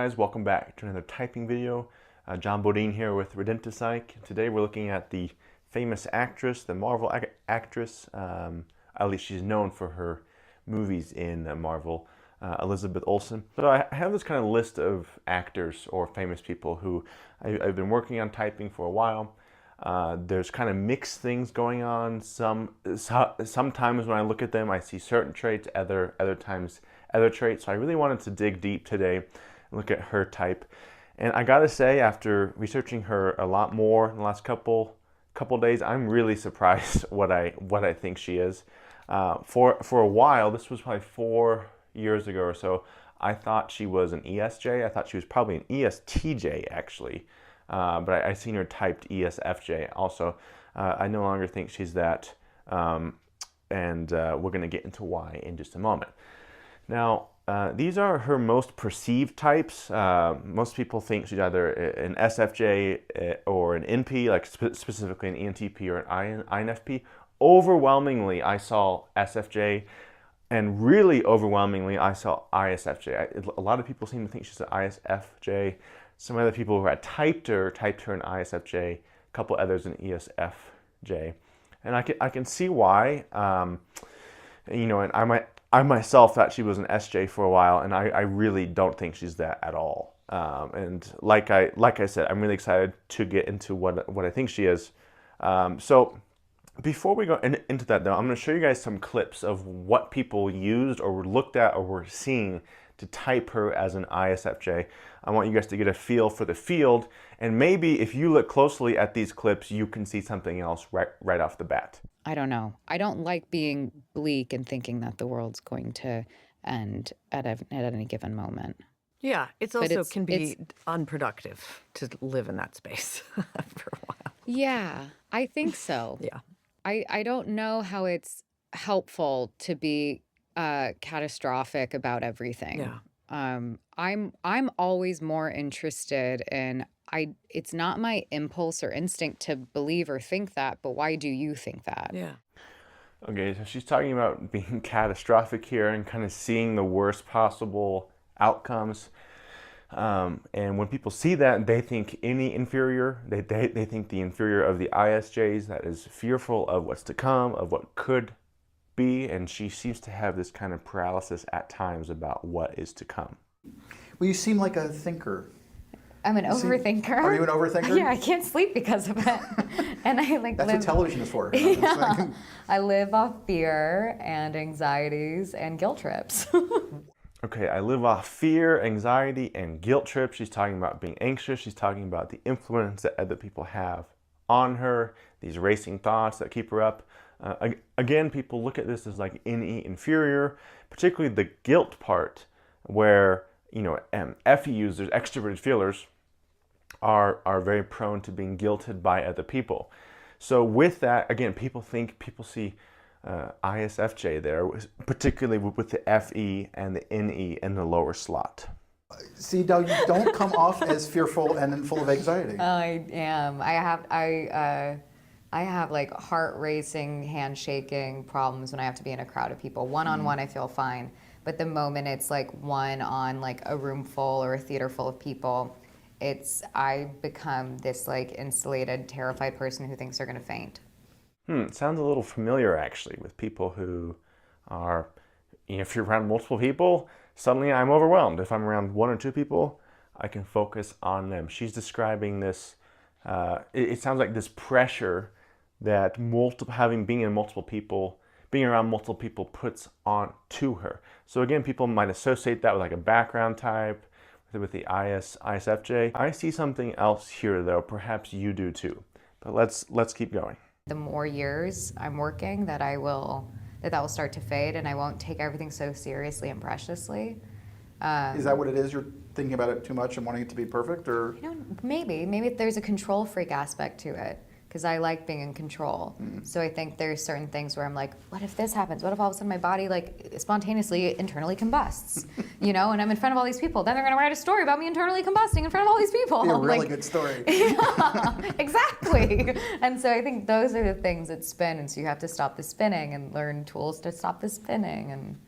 guys, welcome back to another typing video. John Bodine here with Redemptive Psych. Today we're looking at the famous actress, the Marvel actress, at least she's known for her movies in Marvel, Elizabeth Olsen. So I have this kind of list of actors or famous people who I've been working on typing for a while. There's kind of mixed things going on. Sometimes when I look at them I see certain traits, other times other traits. So I really wanted to dig deep today and look at her type. And I gotta say, after researching her a lot more in the last couple days, I'm really surprised what I think she is. For a while, this was probably 4 years ago or so, I thought she was an ESJ. I thought she was probably an ESTJ actually, but I seen her typed ESFJ also. I no longer think she's that, and we're gonna get into why in just a moment. Now, these are her most perceived types. Most people think she's either an SFJ or an NP, like specifically an ENTP or an INFP. Overwhelmingly, I saw SFJ, and really overwhelmingly, I saw ISFJ. A lot of people seem to think she's an ISFJ. Some other people who had typed her an ISFJ, a couple others an ESFJ. And I can see why. You know, and I myself thought she was an SJ for a while, and I really don't think she's that at all. And like I said, I'm really excited to get into what I think she is. So before we go into that, though, I'm going to show you guys some clips of what people used or looked at or were seeing to type her as an ISFJ. I want you guys to get a feel for the field, and maybe if you look closely at these clips, you can see something else right off the bat. I don't know. I don't like being bleak and thinking that the world's going to end at any given moment. Yeah, it also can be unproductive to live in that space for a while. Yeah, I think so. Yeah. I don't know how it's helpful to be catastrophic about everything. Yeah. I'm always more interested in it's not my impulse or instinct to believe or think that, but why do you think that? Yeah. Okay, so she's talking about being catastrophic here and kind of seeing the worst possible outcomes. And when people see that, they think any inferior, they think the inferior of the ISJs that is fearful of what's to come, of what could be, and she seems to have this kind of paralysis at times about what is to come. Well, you seem like a thinker. I'm an overthinker. Are you an overthinker? Yeah, I can't sleep because of it. And I That's what television is for. Yeah. I live off fear and anxieties and guilt trips. Okay, I live off fear, anxiety, and guilt trips. She's talking about being anxious. She's talking about the influence that other people have on her, these racing thoughts that keep her up. Again, people look at this as like any inferior, particularly the guilt part, where, you know, FE users, extroverted feelers, are very prone to being guilted by other people. So with that, again, people see ISFJ there, particularly with the FE and the NE in the lower slot. See, now you don't come off as fearful and full of anxiety. I am. I have like heart racing, hand shaking problems when I have to be in a crowd of people. One-on-one, I feel fine. But the moment it's like one on like a room full or a theater full of people, I become this like insulated, terrified person who thinks they're gonna faint. It sounds a little familiar actually with people who are, you know, if you're around multiple people, suddenly I'm overwhelmed. If I'm around one or two people, I can focus on them. She's describing this, it sounds like this pressure that being around multiple people puts on to her. So again, people might associate that with like a background type, with the ISFJ. I see something else here though, perhaps you do too. But let's keep going. The more years I'm working, that will start to fade, and I won't take everything so seriously and preciously. Is that what it is? You're thinking about it too much and wanting it to be perfect, or? You know, maybe there's a control freak aspect to it, because I like being in control. So I think there's certain things where I'm like, what if this happens? What if all of a sudden my body like spontaneously internally combusts? You know, and I'm in front of all these people. Then they're gonna write a story about me internally combusting in front of all these people. Be a really good story. Yeah, exactly. And so I think those are the things that spin, and so you have to stop the spinning and learn tools to stop the spinning,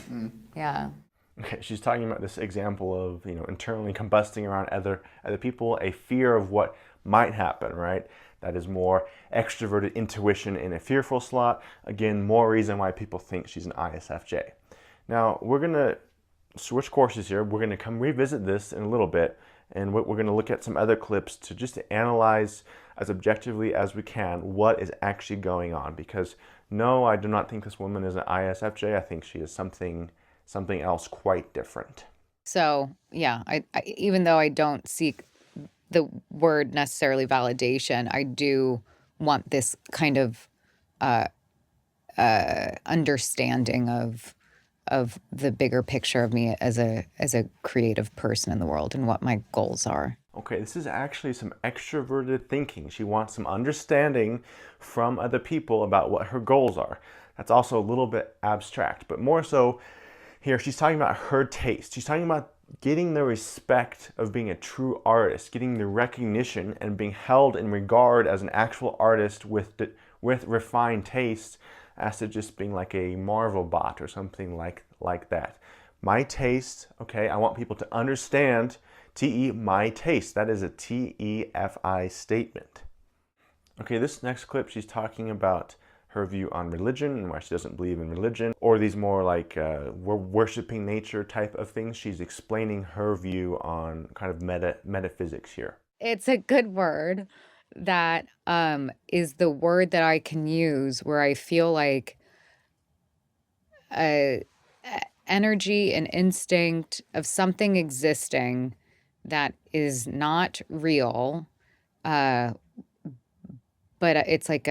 and yeah. Okay, she's talking about this example of, internally combusting around other people, a fear of what might happen, right? That is more extroverted intuition in a fearful slot. Again, more reason why people think she's an ISFJ. Now, we're going to switch courses here. We're going to come revisit this in a little bit, and we're going to look at some other clips to just analyze as objectively as we can what is actually going on. Because no, I do not think this woman is an ISFJ. I think she is something else quite different. So yeah, I even though I don't seek the word necessarily validation, I do want this kind of understanding of the bigger picture of me as a creative person in the world and what my goals are. Okay, this is actually some extroverted thinking. She wants some understanding from other people about what her goals are. That's also a little bit abstract, but more so here, she's talking about her taste. She's talking about getting the respect of being a true artist, getting the recognition and being held in regard as an actual artist with refined taste, as to just being like a Marvel bot or something like that. My taste, okay, I want people to understand TE, my taste. That is a TEFI statement. Okay, this next clip, she's talking about her view on religion and why she doesn't believe in religion, or these more like worshiping nature type of things. She's explaining her view on kind of metaphysics here. It's a good word that is the word that I can use where I feel like energy and instinct of something existing that is not real, but it's like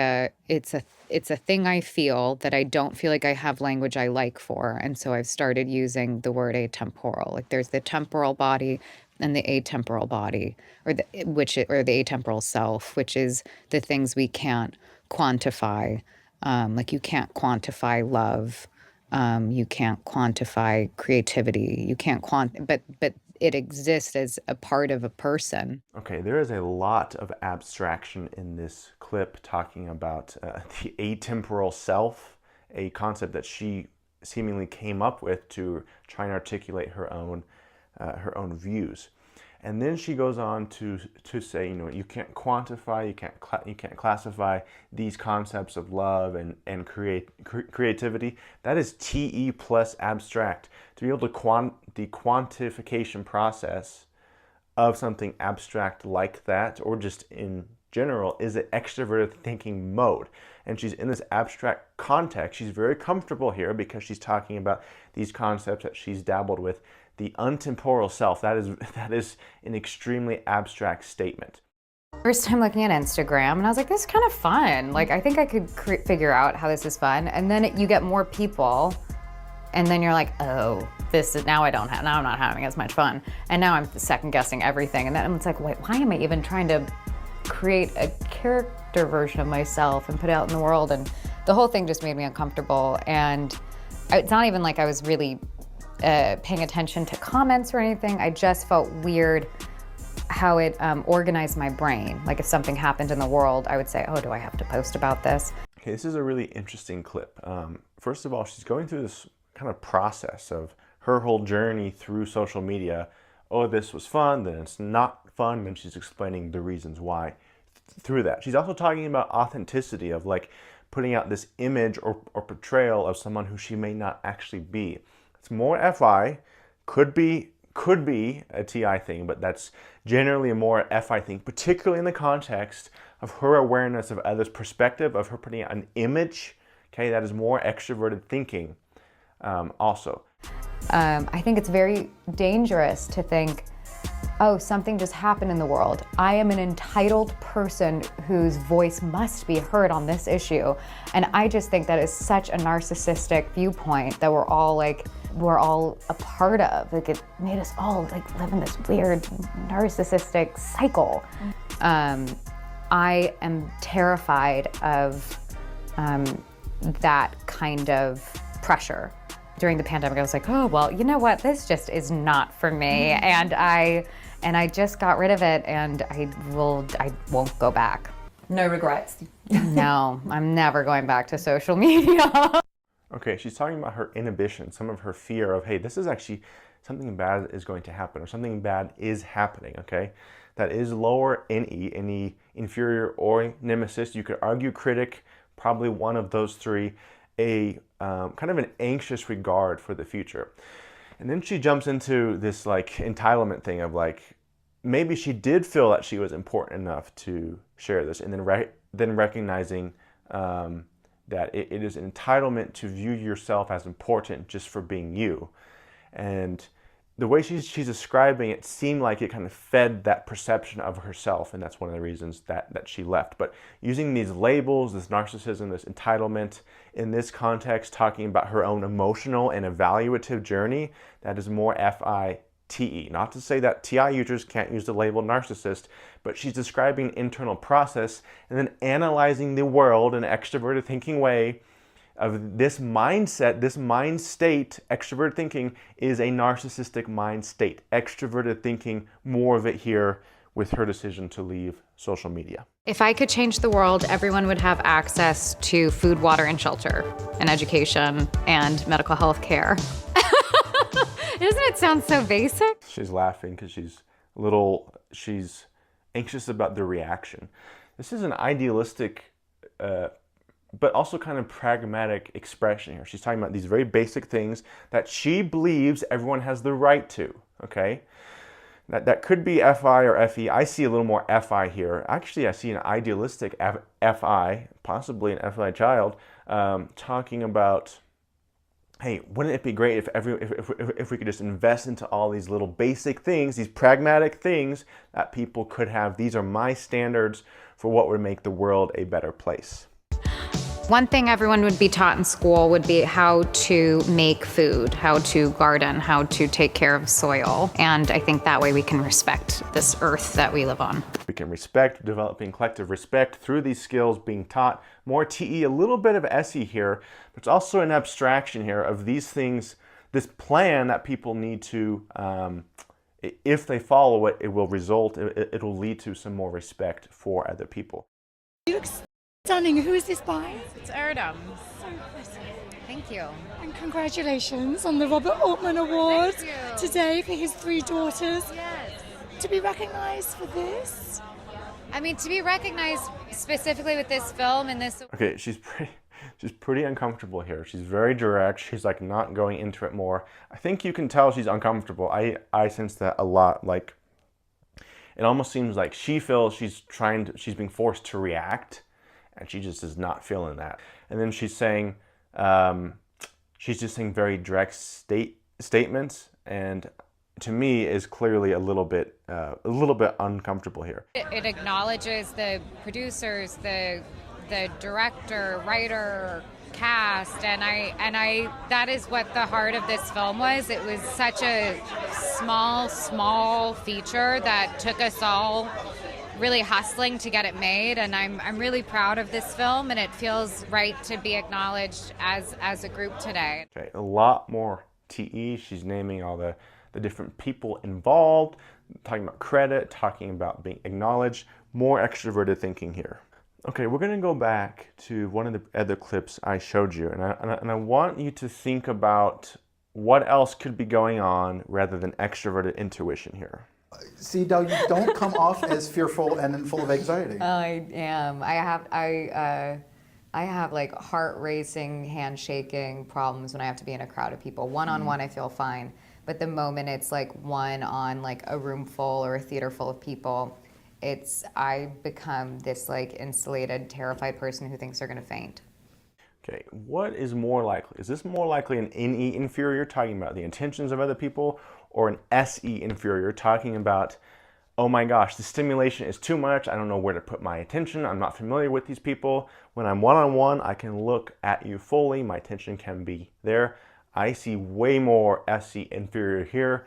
it's a thing I feel that I don't feel like I have language I like for, and so I've started using the word atemporal. Like there's the temporal body and the atemporal body, or the atemporal self, which is the things we can't quantify. Like you can't quantify love, you can't quantify creativity, you can't but it exists as a part of a person. Okay, there is a lot of abstraction in this clip talking about the atemporal self, a concept that she seemingly came up with to try and articulate her own views. And then she goes on to say, you can't quantify, you can't classify these concepts of love and creativity. That is TE plus abstract. To be able to the quantification process of something abstract like that, or just in general, is an extroverted thinking mode. And she's in this abstract context. She's very comfortable here because she's talking about these concepts that she's dabbled with. The untemporal self, that is an extremely abstract statement. First time looking at Instagram, and I was like, this is kind of fun. Like, I think I could figure out how this is fun. And then you get more people, and then you're like, oh, now I'm not having as much fun. And now I'm second guessing everything. And then it's like, wait, why am I even trying to create a character version of myself and put it out in the world? And the whole thing just made me uncomfortable. And it's not even like I was really paying attention to comments or anything. I just felt weird how it organized my brain. Like if something happened in the world, I would say, oh, do I have to post about this? Okay, this is a really interesting clip. First of all, she's going through this kind of process of her whole journey through social media. Oh, this was fun, then it's not fun, then she's explaining the reasons why through that. She's also talking about authenticity of like putting out this image or portrayal of someone who she may not actually be. It's more FI, could be a TI thing, but that's generally a more FI thing, particularly in the context of her awareness of others' perspective, of her putting out an image. Okay, that is more extroverted thinking also. I think it's very dangerous to think, oh, something just happened in the world. I am an entitled person whose voice must be heard on this issue. And I just think that is such a narcissistic viewpoint that we're all a part of. Like it made us all like live in this weird narcissistic cycle. I am terrified of that kind of pressure. During the pandemic, I was like, oh, well, you know what? This just is not for me. And I just got rid of it, and I won't go back. No regrets. No, I'm never going back to social media. Okay, she's talking about her inhibition, some of her fear of, hey, this is actually something bad is going to happen, or something bad is happening, okay? That is lower NE, NE inferior or nemesis. You could argue critic, probably one of those three, a kind of an anxious regard for the future. And then she jumps into this like entitlement thing of like, maybe she did feel that she was important enough to share this, and then recognizing that it is an entitlement to view yourself as important just for being you. And the way she's describing it seemed like it kind of fed that perception of herself, and that's one of the reasons that she left. But using these labels, this narcissism, this entitlement, in this context, talking about her own emotional and evaluative journey, that is more FITE. Not to say that TI users can't use the label narcissist, but she's describing an internal process and then analyzing the world in an extroverted thinking way of this mindset, this mind state. Extroverted thinking is a narcissistic mind state. Extroverted thinking, more of it here with her decision to leave social media. If I could change the world, everyone would have access to food, water, and shelter, and education, and medical health care. Doesn't it sound so basic? She's laughing because she's anxious about the reaction. This is an idealistic, but also kind of pragmatic expression here. She's talking about these very basic things that she believes everyone has the right to, okay? That could be FI or FE. I see a little more FI here. Actually, I see an idealistic FI, possibly an FI child, talking about, hey, wouldn't it be great if we could just invest into all these little basic things, these pragmatic things that people could have. These are my standards for what would make the world a better place. One thing everyone would be taught in school would be how to make food, how to garden, how to take care of soil. And I think that way we can respect this earth that we live on. We can respect, developing collective respect through these skills being taught. More TE, a little bit of SE here, but it's also an abstraction here of these things, this plan that people need to, if they follow it, it will lead to some more respect for other people. You look stunning. Who is this by? It's Erdem. So pretty. Thank you. And congratulations on the Robert Altman Award Thank you. today for his 3 daughters. Yes. To be recognized for this? I mean, to be recognized specifically with this film and this... Okay, she's pretty uncomfortable here. She's very direct. She's like not going into it more. I think you can tell she's uncomfortable. I sense that a lot. Like, it almost seems like she feels she's being forced to react, and she just is not feeling that. And then she's saying, she's just saying very direct statements, and to me is clearly a little bit uncomfortable here. It acknowledges the producers, the director, writer, cast, and I that is what the heart of this film was. It was such a small feature that took us all really hustling to get it made, and I'm really proud of this film, and it feels right to be acknowledged as a group today. Okay, a lot more TE. She's naming all the different people involved, talking about credit, talking about being acknowledged, more extroverted thinking here. Okay, we're gonna go back to one of the other clips I showed you, and I want you to think about what else could be going on rather than extroverted intuition here. See, Del, you don't come off as fearful and full of anxiety. I am. I have like heart racing, hand shaking problems when I have to be in a crowd of people. One-on-one, I feel fine. But the moment it's like one on like a room full or a theater full of people, I become this like insulated, terrified person who thinks they're gonna faint. Okay, what is more likely? Is this more likely an NE inferior, talking about the intentions of other people, or an SE inferior, talking about, oh my gosh, the stimulation is too much, I don't know where to put my attention, I'm not familiar with these people. When I'm one-on-one, I can look at you fully, my attention can be there. I see way more SE inferior here.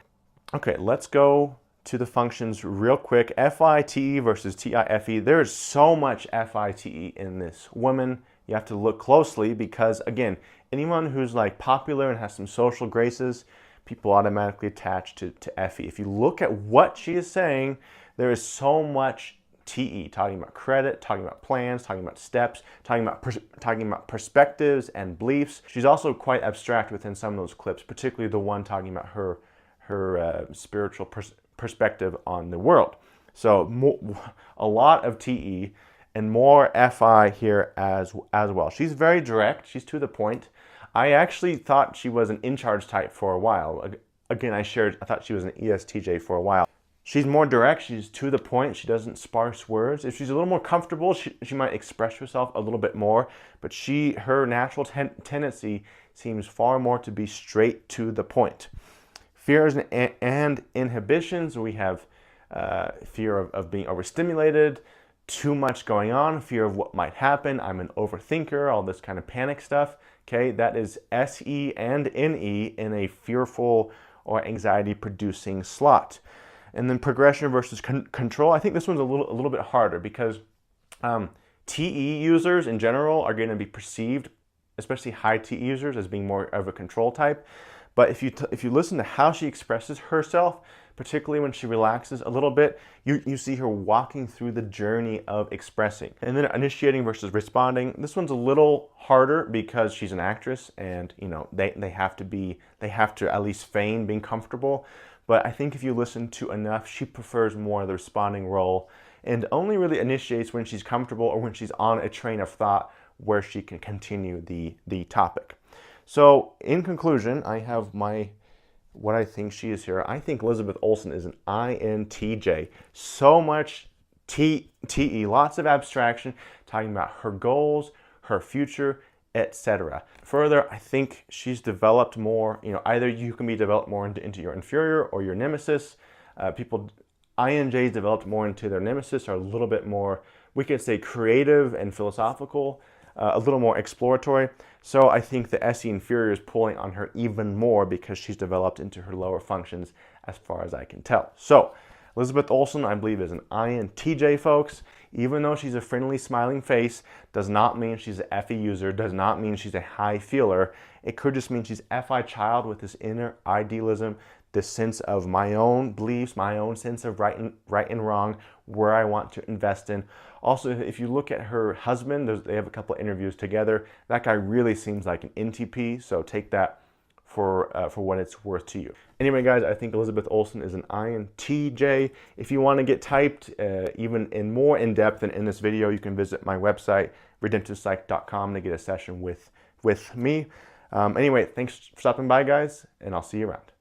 Okay, let's go to the functions real quick. FITE versus TIFE. There's so much FITE in this woman. You have to look closely because, again, anyone who's like popular and has some social graces, people automatically attach to FE. If you look at what she is saying, there is so much TE, talking about credit, talking about plans, talking about steps, talking about perspectives and beliefs. She's also quite abstract within some of those clips, particularly the one talking about her spiritual perspective on the world. So a lot of TE and more FI here as well. She's very direct. She's to the point. I actually thought she was an in-charge type for a while. Again, I thought she was an ESTJ for a while. She's more direct. She's to the point. She doesn't sparse words. If she's a little more comfortable, she might express herself a little bit more. But her natural tendency seems far more to be straight to the point. Fears and inhibitions. We have fear of being overstimulated, too much going on, fear of what might happen. I'm an overthinker, all this kind of panic stuff. Okay, that is SE and NE in a fearful or anxiety-producing slot. And then progression versus control. I think this one's a little bit harder because TE users in general are going to be perceived, especially high TE users, as being more of a control type. But if you listen to how she expresses herself, particularly when she relaxes a little bit, you see her walking through the journey of expressing. And then initiating versus responding. This one's a little harder because she's an actress, and they have to at least feign being comfortable. But I think if you listen to enough, she prefers more of the responding role and only really initiates when she's comfortable or when she's on a train of thought where she can continue the topic. So in conclusion, I have what I think she is here. I think Elizabeth Olsen is an INTJ. So much TE, lots of abstraction, talking about her goals, her future, etc. Further, I think she's developed more, either you can be developed more into your inferior or your nemesis. INJs developed more into their nemesis are a little bit more, we could say, creative and philosophical, a little more exploratory. So I think the SE inferior is pulling on her even more because she's developed into her lower functions as far as I can tell. So Elizabeth Olsen, I believe, is an INTJ, folks. Even though she's a friendly, smiling face, does not mean she's an FE user, does not mean she's a high feeler. It could just mean she's FI child with this inner idealism, this sense of my own beliefs, my own sense of right and wrong, where I want to invest in. Also, if you look at her husband, they have a couple of interviews together. That guy really seems like an NTP, so take that for what it's worth to you. Anyway, guys, I think Elizabeth Olsen is an INTJ. If you want to get typed even in more in depth than in this video, you can visit my website, redemptivepsych.com, to get a session with me. Anyway, thanks for stopping by, guys, and I'll see you around.